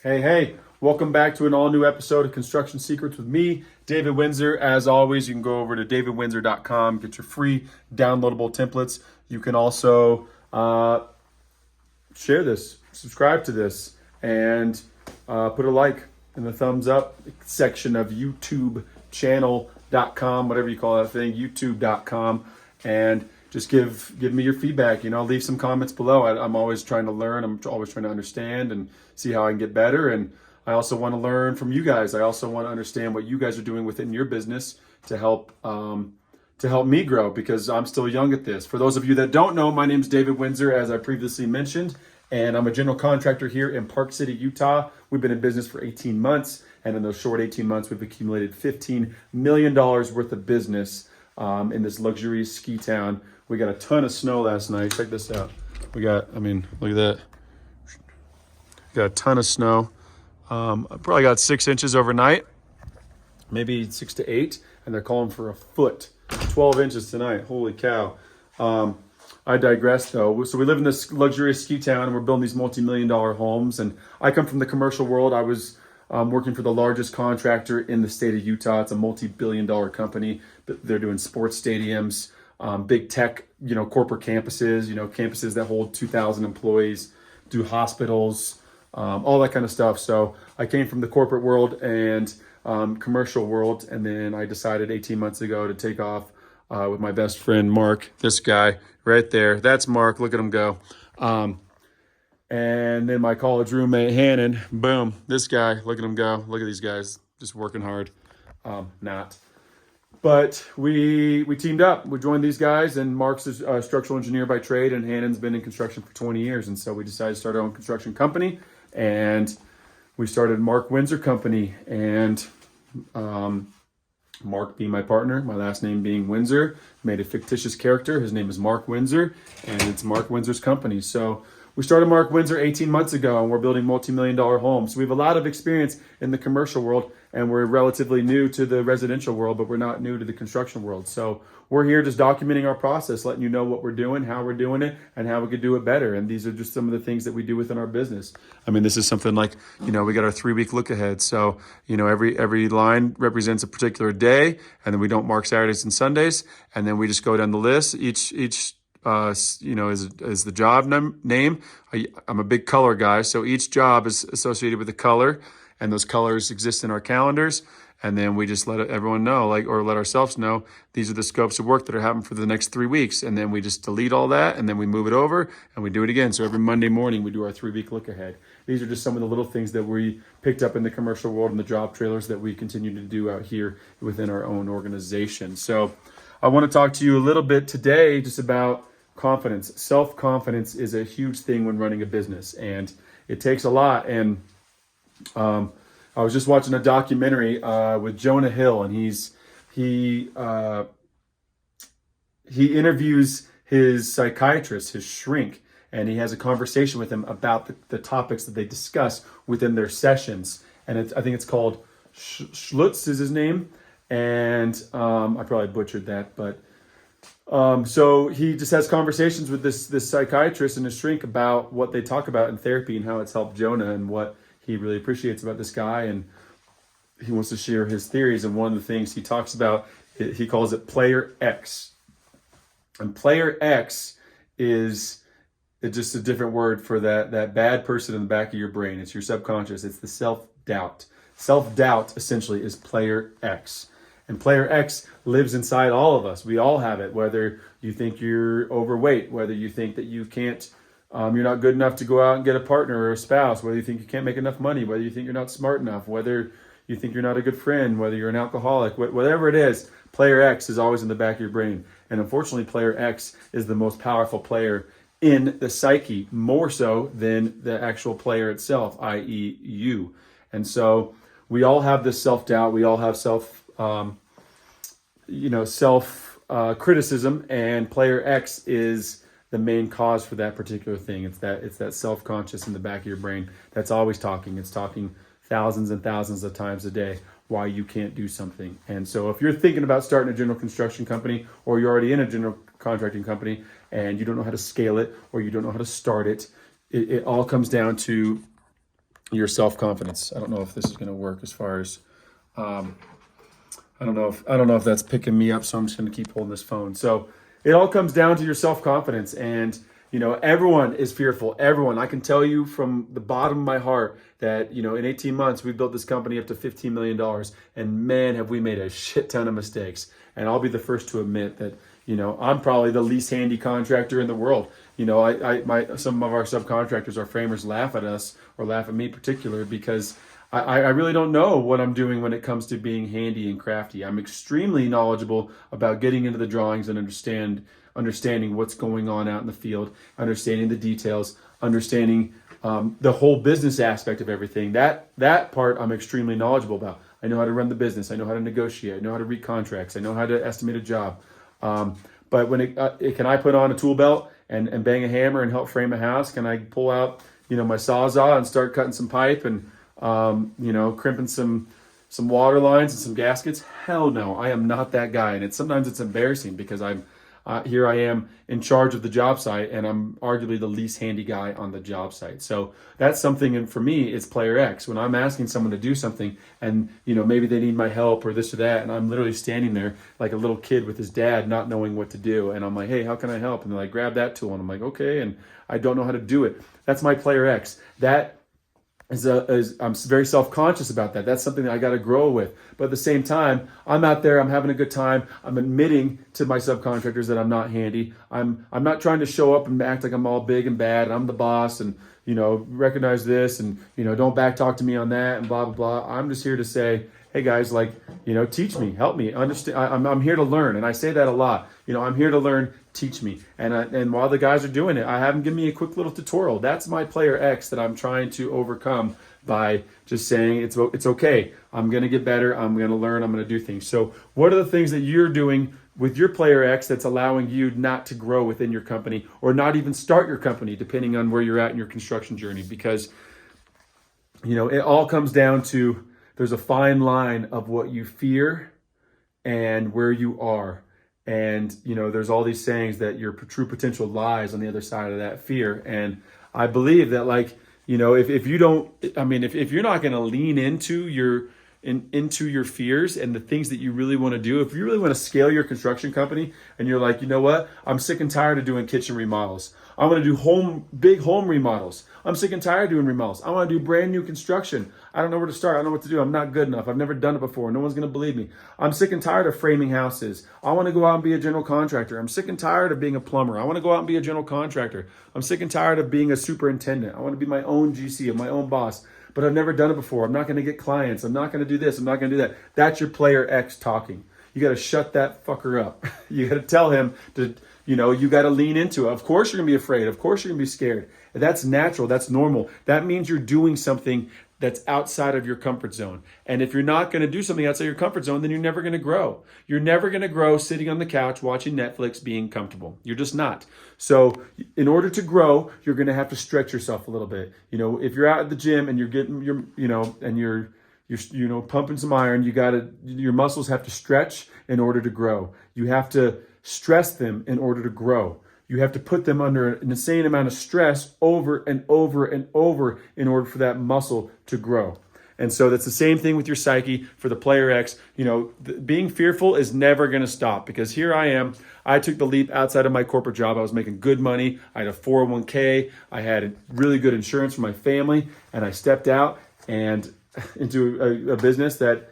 Hey, welcome back to an all new episode of Construction Secrets with me, David Windsor. As always, you can go over to davidwindsor.com, get your free downloadable templates. You can also share this, subscribe to this, and put a like in the thumbs up section of YouTube channel.com, whatever you call that thing, youtube.com, and just give me your feedback. Leave some comments below. I'm always trying to learn. I'm always trying to understand and see how I can get better. And I also want to learn from you guys. I also want to understand what you guys are doing within your business to help me grow, because I'm still young at this. For those of you that don't know, my name is David Windsor, as I previously mentioned, and I'm a general contractor here in Park City, Utah. We've been in business for 18 months, and in those short 18 months, we've accumulated $15 million worth of business in this luxurious ski town. We got a ton of snow last night. Check this out. Look at that. Got a ton of snow. I probably got 6 inches overnight, maybe 6 to 8, and they're calling for a foot. 12 inches tonight. Holy cow. I digress though. So we live in this luxurious ski town, and we're building these multi-million-dollar homes. And I come from the commercial world. I was working for the largest contractor in the state of Utah. It's a multi-billion-dollar company. They're doing sports stadiums, big tech, corporate campuses, campuses that hold 2,000 employees, do hospitals, all that kind of stuff. So I came from the corporate world and commercial world, and then I decided 18 months ago to take off with my best friend Mark. This guy right there, that's Mark. Look at him go. And then my college roommate Hannon. Boom, this guy. Look at him go. Look at these guys, just working hard. Not. But we teamed up. We joined these guys, and Mark's a structural engineer by trade, and Hannon's been in construction for 20 years. And so we decided to start our own construction company, and we started Mark Windsor Company. And Mark being my partner, my last name being Windsor, made a fictitious character. His name is Mark Windsor, and it's Mark Windsor's company. So we started Mark Windsor 18 months ago, and we're building multi-million-dollar homes. We have a lot of experience in the commercial world, and we're relatively new to the residential world, but we're not new to the construction world. So we're here just documenting our process, letting you know what we're doing, how we're doing it, and how we could do it better. And these are just some of the things that we do within our business. I mean, this is something like, we got our 3-week look ahead. So, every line represents a particular day, and then we don't mark Saturdays and Sundays. And then we just go down the list. Each is the job name. I'm a big color guy, so each job is associated with a color, and those colors exist in our calendars. And then we just let everyone know, or let ourselves know, these are the scopes of work that are happening for the next 3 weeks. And then we just delete all that, and then we move it over, and we do it again. So every Monday morning, we do our 3-week look ahead. These are just some of the little things that we picked up in the commercial world and the job trailers that we continue to do out here within our own organization. So I want to talk to you a little bit today just about confidence. Self-confidence is a huge thing when running a business, and it takes a lot. And I was just watching a documentary with Jonah Hill, and he interviews his psychiatrist, his shrink, and he has a conversation with him about the topics that they discuss within their sessions. And I think it's called Schlutz is his name, and I probably butchered that, but so he just has conversations with this psychiatrist and his shrink about what they talk about in therapy and how it's helped Jonah and what he really appreciates about this guy, and he wants to share his theories. And one of the things he talks about, he calls it Player X. And Player X is just a different word for that bad person in the back of your brain. It's your subconscious. It's the self-doubt. Self-doubt essentially is Player X. And Player X lives inside all of us. We all have it, whether you think you're overweight, whether you think that you can't, you're not good enough to go out and get a partner or a spouse, whether you think you can't make enough money, whether you think you're not smart enough, whether you think you're not a good friend, whether you're an alcoholic, whatever it is, Player X is always in the back of your brain. And unfortunately, Player X is the most powerful player in the psyche, more so than the actual player itself, i.e. you. And so we all have this self-doubt. We all have self-criticism, and Player X is the main cause for that particular thing. It's that self-conscious in the back of your brain that's always talking. It's talking thousands and thousands of times a day why you can't do something. And so if you're thinking about starting a general construction company, or you're already in a general contracting company and you don't know how to scale it, or you don't know how to start it, it all comes down to your self-confidence. I don't know if this is going to work as far as, I don't know if that's picking me up, so I'm just going to keep holding this phone. So it all comes down to your self-confidence, and everyone is fearful. Everyone. I can tell you from the bottom of my heart that in 18 months we built this company up to $15 million, and man, have we made a shit ton of mistakes. And I'll be the first to admit that I'm probably the least handy contractor in the world. Some of our subcontractors, our framers, laugh at us or laugh at me in particular because I really don't know what I'm doing when it comes to being handy and crafty. I'm extremely knowledgeable about getting into the drawings and understanding what's going on out in the field, understanding the details, understanding the whole business aspect of everything. That part I'm extremely knowledgeable about. I know how to run the business. I know how to negotiate. I know how to read contracts. I know how to estimate a job. But when can I put on a tool belt and bang a hammer and help frame a house? Can I pull out my Sawzall and start cutting some pipe and crimping some water lines and some gaskets? Hell no, I am not that guy. And sometimes it's embarrassing because here I am in charge of the job site, and I'm arguably the least handy guy on the job site. So that's something, and for me, it's player X. When I'm asking someone to do something and, maybe they need my help or this or that, and I'm literally standing there like a little kid with his dad not knowing what to do. And I'm like, hey, how can I help? And they're like, grab that tool. And I'm like, okay. And I don't know how to do it. That's my player X. I'm very self-conscious about that. That's something that I got to grow with. But at the same time, I'm out there, I'm having a good time. I'm admitting to my subcontractors that I'm not handy. I'm not trying to show up and act like I'm all big and bad and I'm the boss and, recognize this and, don't back talk to me on that and blah, blah, blah. I'm just here to say, hey guys, teach me, help me, understand. I'm here to learn. And I say that a lot. I'm here to learn, teach me. And while the guys are doing it, I have them give me a quick little tutorial. That's my player X that I'm trying to overcome by just saying it's okay. I'm going to get better. I'm going to learn. I'm going to do things. So what are the things that you're doing with your player X that's allowing you not to grow within your company or not even start your company, depending on where you're at in your construction journey? Because, it all comes down to there's a fine line of what you fear and where you are. And, there's all these sayings that your true potential lies on the other side of that fear. And I believe that if you're not going to lean into your fears and the things that you really want to do, if you really want to scale your construction company and you're like, you know what, I'm sick and tired of doing kitchen remodels. I want to do big home remodels. I'm sick and tired of doing remodels. I want to do brand new construction. I don't know where to start. I don't know what to do. I'm not good enough. I've never done it before. No one's going to believe me. I'm sick and tired of framing houses. I want to go out and be a general contractor. I'm sick and tired of being a plumber. I want to go out and be a general contractor. I'm sick and tired of being a superintendent. I want to be my own GC, my own boss. But I've never done it before. I'm not going to get clients. I'm not going to do this. I'm not going to do that. That's your player X talking. You got to shut that fucker up. You got to tell him to, you got to lean into it. Of course you're going to be afraid. Of course you're going to be scared. That's natural. That's normal. That means you're doing something that's outside of your comfort zone. And if you're not going to do something outside your comfort zone, then you're never going to grow. You're never going to grow sitting on the couch watching Netflix being comfortable. You're just not. So in order to grow, you're going to have to stretch yourself a little bit. If you're out at the gym and you're getting you're pumping some iron, your muscles have to stretch in order to grow. You have to stress them in order to grow. You have to put them under an insane amount of stress over and over and over in order for that muscle to grow. And so that's the same thing with your psyche for the player X. Being fearful is never going to stop because here I am. I took the leap outside of my corporate job. I was making good money. I had a 401k. I had really good insurance for my family. And I stepped out and into a business that,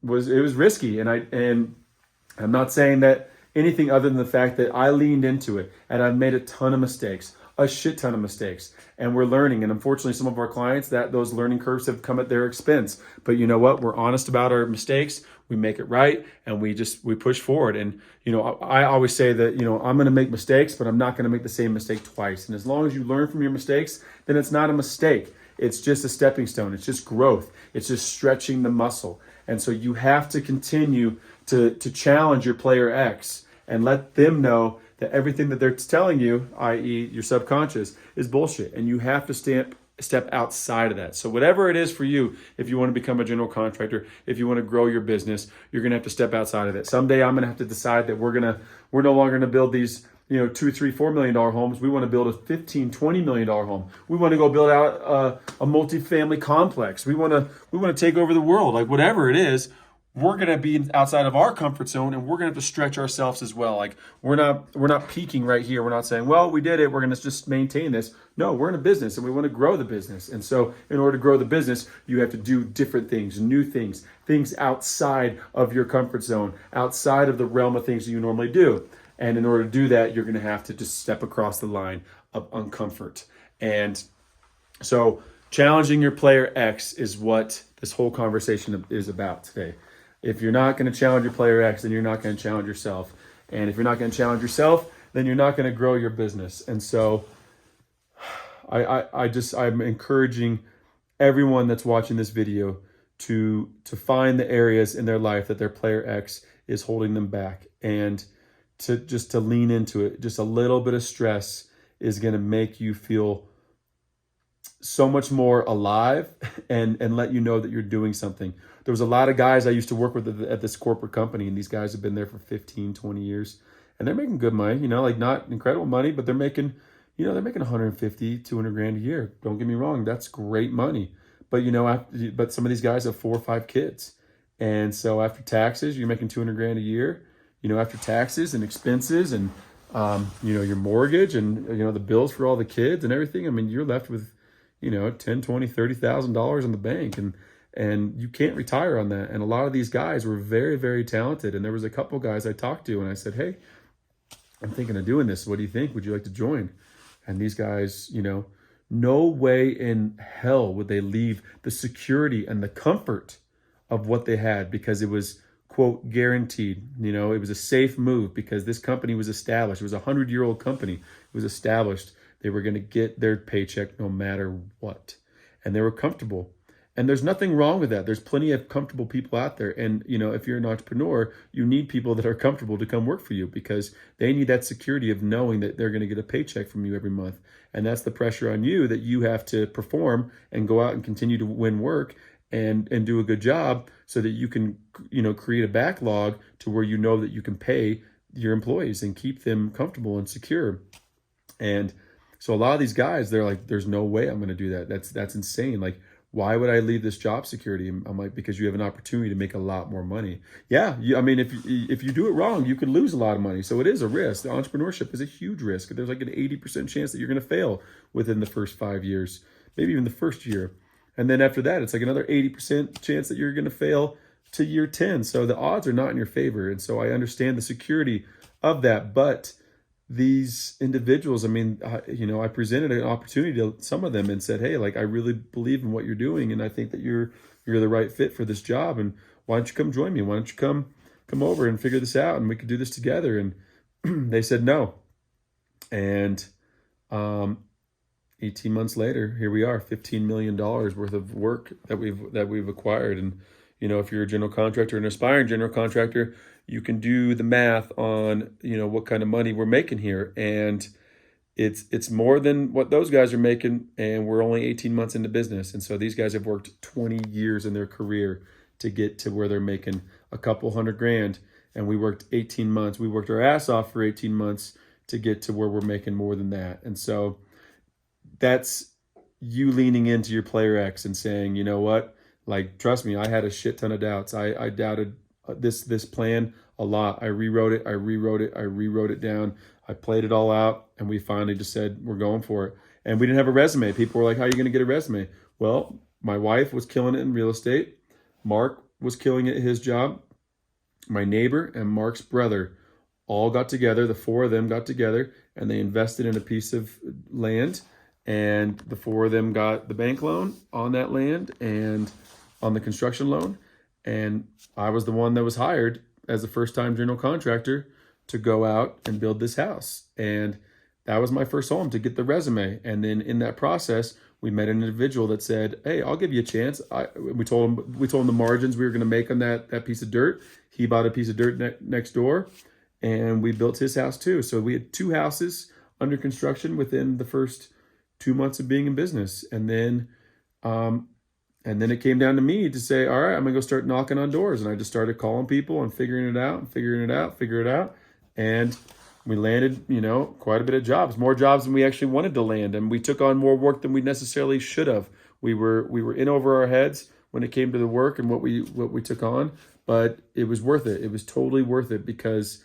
was risky. And I'm not saying that anything other than the fact that I leaned into it and I've made a ton of mistakes, a shit ton of mistakes, and we're learning. And unfortunately, some of our clients, that those learning curves have come at their expense. But you know what? We're honest about our mistakes. We make it right, and we push forward. And I always say that I'm going to make mistakes, but I'm not going to make the same mistake twice. And as long as you learn from your mistakes, then it's not a mistake. It's just a stepping stone. It's just growth. It's just stretching the muscle. And so you have to continue to challenge your player X and let them that everything that they're telling you, i.e. your subconscious, is bullshit. And you have to step outside of that. So whatever it is for you, if you want to become a general contractor, if you want to grow your business, you're going to have to step outside of it. Someday I'm going to have to decide that we're no longer going to build these, $2, $3, $4 million homes. We want to build a $15, $20 million home. We want to go build out a multifamily complex. We want to take over the world. Like whatever it is, we're going to be outside of our comfort zone, and we're going to have to stretch ourselves as well. Like we're not peaking right here. We're not saying, well, we did it, we're going to just maintain this. No, we're in a business and we want to grow the business. And so in order to grow the business, you have to do different things, new things, things outside of your comfort zone, outside of the realm of things that you normally do. And in order to do that, you're going to have to just step across the line of uncomfort. And so challenging your player X is what this whole conversation is about today. If you're not going to challenge your player X, then you're not going to challenge yourself. And if you're not going to challenge yourself, then you're not going to grow your business. And so I'm encouraging everyone that's watching this video to find the areas in their life that their player X is holding them back, and to lean into it. Just a little bit of stress is going to make you feel so much more alive and let you know that you're doing something. There was a lot of guys I used to work with at this corporate company, and these guys have been there for 15, 20 years, and they're making good money, like not incredible money, but they're making 150, 200 grand a year. Don't get me wrong. That's great money. But, but some of these guys have 4 or 5 kids. And so after taxes, you're making 200 grand a year, after taxes and expenses and, your mortgage and, the bills for all the kids and everything. I mean, you're left with, $10, $20, $30,000 in the bank, and you can't retire on that. And a lot of these guys were very, very talented. And there was a couple guys I talked to, and I said, hey, I'm thinking of doing this. What do you think? Would you like to join? And these guys, no way in hell would they leave the security and the comfort of what they had, because it was, quote, guaranteed. It was a safe move because this company was established. It was a 100-year-old company. It was established. They were going to get their paycheck no matter what. And they were comfortable. And there's nothing wrong with that. There's plenty of comfortable people out there. And, if you're an entrepreneur, you need people that are comfortable to come work for you, because they need that security of knowing that they're going to get a paycheck from you every month. And that's the pressure on you, that you have to perform and go out and continue to win work and do a good job, so that you can, create a backlog to where that you can pay your employees and keep them comfortable and secure. And so a lot of these guys, they're like, there's no way I'm going to do that. That's insane. Like, why would I leave this job security? I'm like, because you have an opportunity to make a lot more money. Yeah, if you do it wrong, you could lose a lot of money. So it is a risk. The entrepreneurship is a huge risk. There's like an 80% chance that you're going to fail within the first 5 years, maybe even the first year. And then after that, it's like another 80% chance that you're going to fail to year 10. So the odds are not in your favor. And so I understand the security of that. But these individuals, I presented an opportunity to some of them and said, hey, like, I really believe in what you're doing, and I think that you're the right fit for this job, and why don't you come join me? Why don't you come over and figure this out, and we could do this together? And they said no. And 18 months later, here we are, $15 million worth of work that we've acquired. And if you're a general contractor, an aspiring general contractor, you can do the math on, what kind of money we're making here. And it's more than what those guys are making. And we're only 18 months into business. And so these guys have worked 20 years in their career to get to where they're making a couple $100 grand. And we worked 18 months. We worked our ass off for 18 months to get to where we're making more than that. And so that's you leaning into your player X and saying, you know what, like, trust me, I had a shit ton of doubts. I doubted this plan a lot. I rewrote it down. I played it all out, and we finally just said, we're going for it. And we didn't have a resume. People were like, how are you going to get a resume? Well, my wife was killing it in real estate. Mark was killing it at his job. My neighbor and Mark's brother all got together. The 4 of them got together, and they invested in a piece of land. And the 4 of them got the bank loan on that land and on the construction loan. And I was the one that was hired as a first-time general contractor to go out and build this house. And that was my first home, to get the resume. And then in that process, we met an individual that said, hey, I'll give you a chance. We told him the margins we were going to make on that piece of dirt. He bought a piece of dirt next door, and we built his house too. So we had 2 houses under construction within the first 2 months of being in business. And then it came down to me to say, all right, I'm gonna go start knocking on doors. And I just started calling people and figuring it out and figuring it out, figure it out. And we landed, quite a bit of jobs, more jobs than we actually wanted to land. And we took on more work than we necessarily should have. We were in over our heads when it came to the work and what we took on, but it was worth it. It was totally worth it because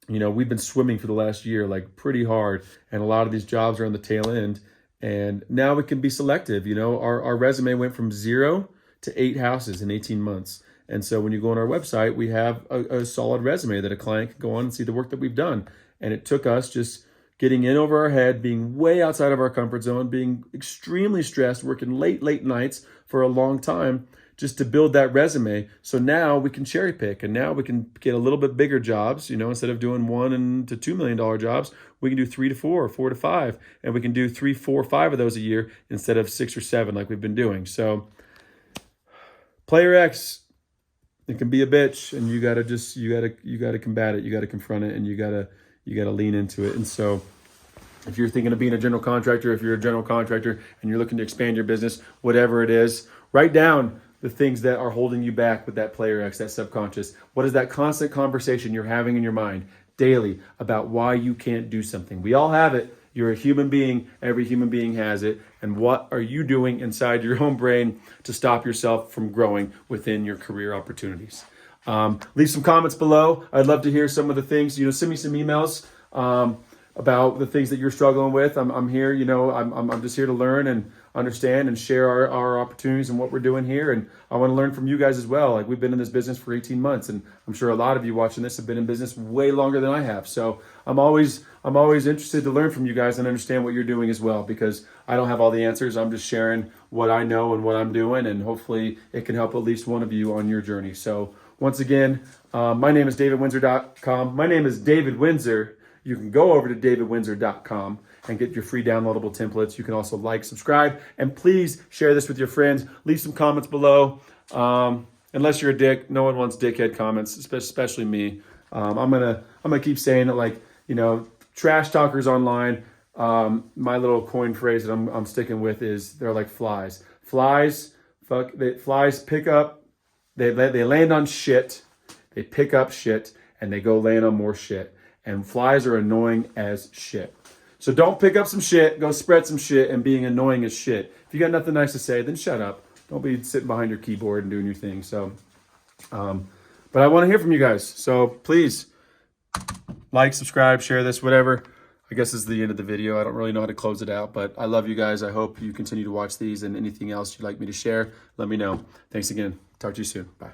we've been swimming for the last year, like pretty hard. And a lot of these jobs are on the tail end. And now we can be selective. Our resume went from 0 to 8 houses in 18 months. And so when you go on our website, we have a solid resume that a client can go on and see the work that we've done. And it took us just getting in over our head, being way outside of our comfort zone, being extremely stressed, working late nights for a long time just to build that resume. So now we can cherry pick, and now we can get a little bit bigger jobs. Instead of doing $1 to $2 million jobs, we can do 3 to 4, 4 to 5, and we can do 3, 4, 5 of those a year instead of 6 or 7 like we've been doing. So player X, it can be a bitch, and you gotta combat it. You gotta confront it, and you gotta lean into it. And so if you're thinking of being a general contractor, if you're a general contractor and you're looking to expand your business, whatever it is, write down the things that are holding you back with that player X, that subconscious. What is that constant conversation you're having in your mind daily about why you can't do something? We all have it. You're a human being. Every human being has it. And what are you doing inside your own brain to stop yourself from growing within your career opportunities? Leave some comments below. I'd love to hear some of the things. Send me some emails about the things that you're struggling with. I'm here. I'm just here to learn and understand and share our opportunities and what we're doing here. And I want to learn from you guys as well. Like, we've been in this business for 18 months, and I'm sure a lot of you watching this have been in business way longer than I have. So I'm always interested to learn from you guys and understand what you're doing as well, because I don't have all the answers. I'm just sharing what I know and what I'm doing, and hopefully it can help at least one of you on your journey. So once again, my name is davidwindsor.com. My name is David Windsor. You can go over to davidwindsor.com and get your free downloadable templates. You can also like, subscribe, and please share this with your friends. Leave some comments below. Unless you're a dick, no one wants dickhead comments, especially me. I'm gonna keep saying it, trash talkers online. My little coin phrase that I'm sticking with is they're like flies. Flies pick up. They land on shit. They pick up shit and they go land on more shit. And flies are annoying as shit. So don't pick up some shit, go spread some shit, and being annoying as shit. If you got nothing nice to say, then shut up. Don't be sitting behind your keyboard and doing your thing. So, but I want to hear from you guys. So please like, subscribe, share this, whatever. I guess this is the end of the video. I don't really know how to close it out, but I love you guys. I hope you continue to watch these, and anything else you'd like me to share, let me know. Thanks again. Talk to you soon. Bye.